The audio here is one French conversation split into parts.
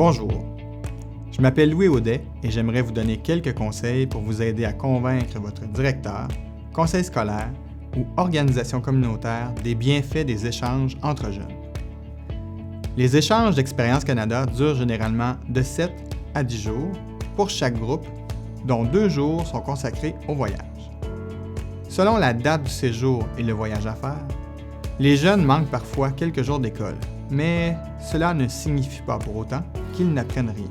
Bonjour, je m'appelle Louis Audet et j'aimerais vous donner quelques conseils pour vous aider à convaincre votre directeur, conseil scolaire ou organisation communautaire des bienfaits des échanges entre jeunes. Les échanges d'Expérience Canada durent généralement de 7 à 10 jours pour chaque groupe, dont 2 jours sont consacrés au voyage. Selon la date du séjour et le voyage à faire, les jeunes manquent parfois quelques jours d'école, mais cela ne signifie pas pour autant qu'ils n'apprennent rien.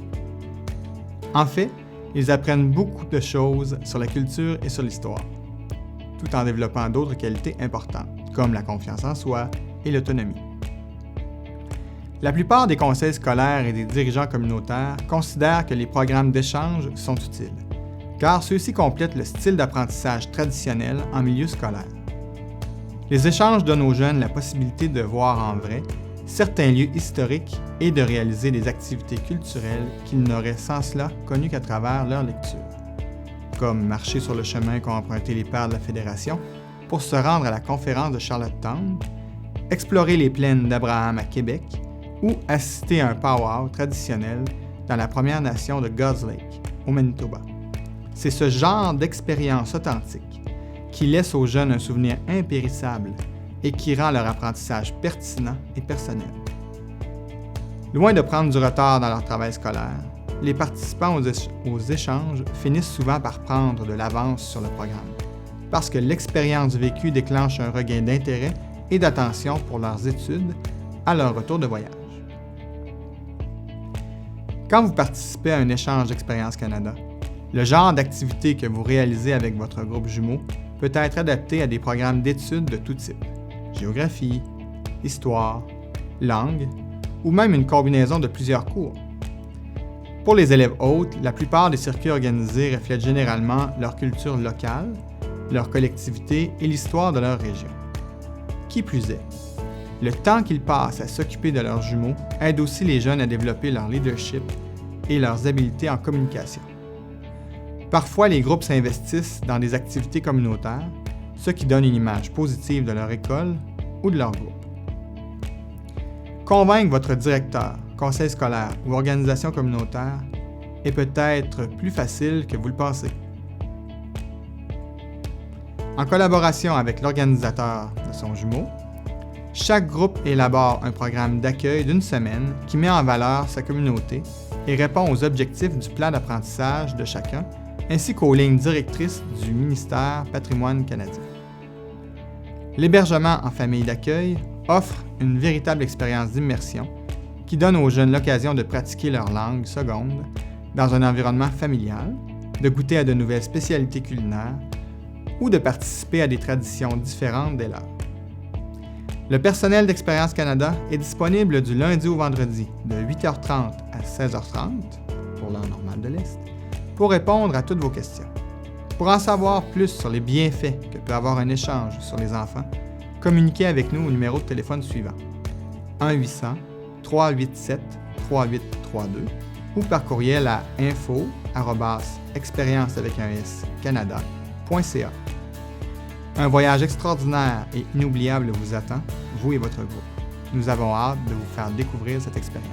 En fait, ils apprennent beaucoup de choses sur la culture et sur l'histoire, tout en développant d'autres qualités importantes, comme la confiance en soi et l'autonomie. La plupart des conseils scolaires et des dirigeants communautaires considèrent que les programmes d'échange sont utiles, car ceux-ci complètent le style d'apprentissage traditionnel en milieu scolaire. Les échanges donnent aux jeunes la possibilité de voir en vrai certains lieux historiques et de réaliser des activités culturelles qu'ils n'auraient sans cela connues qu'à travers leur lecture, comme marcher sur le chemin qu'ont emprunté les pères de la Fédération pour se rendre à la conférence de Charlottetown, explorer les plaines d'Abraham à Québec ou assister à un powwow traditionnel dans la Première Nation de God's Lake, au Manitoba. C'est ce genre d'expérience authentique qui laisse aux jeunes un souvenir impérissable et qui rend leur apprentissage pertinent et personnel. Loin de prendre du retard dans leur travail scolaire, les participants aux échanges finissent souvent par prendre de l'avance sur le programme, parce que l'expérience du vécu déclenche un regain d'intérêt et d'attention pour leurs études à leur retour de voyage. Quand vous participez à un échange d'Expérience Canada, le genre d'activité que vous réalisez avec votre groupe jumeau peut être adapté à des programmes d'études de tout type, géographie, histoire, langue, ou même une combinaison de plusieurs cours. Pour les élèves hôtes, la plupart des circuits organisés reflètent généralement leur culture locale, leur collectivité et l'histoire de leur région. Qui plus est, le temps qu'ils passent à s'occuper de leurs jumeaux aide aussi les jeunes à développer leur leadership et leurs habiletés en communication. Parfois, les groupes s'investissent dans des activités communautaires, ce qui donne une image positive de leur école ou de leur groupe. Convaincre votre directeur, conseil scolaire ou organisation communautaire est peut-être plus facile que vous le pensez. En collaboration avec l'organisateur de son jumeau, chaque groupe élabore un programme d'accueil d'une semaine qui met en valeur sa communauté et répond aux objectifs du plan d'apprentissage de chacun, ainsi qu'aux lignes directrices du ministère Patrimoine canadien. L'hébergement en famille d'accueil offre une véritable expérience d'immersion qui donne aux jeunes l'occasion de pratiquer leur langue seconde dans un environnement familial, de goûter à de nouvelles spécialités culinaires ou de participer à des traditions différentes des leurs. Le personnel d'Expérience Canada est disponible du lundi au vendredi de 8h30 à 16h30 pour l'heure normale de l'Est pour répondre à toutes vos questions. Pour en savoir plus sur les bienfaits que peut avoir un échange sur les enfants, communiquez avec nous au numéro de téléphone suivant 1-800-387-3832 ou par courriel à info@experience-canada.ca. Un voyage extraordinaire et inoubliable vous attend, vous et votre groupe. Nous avons hâte de vous faire découvrir cette expérience.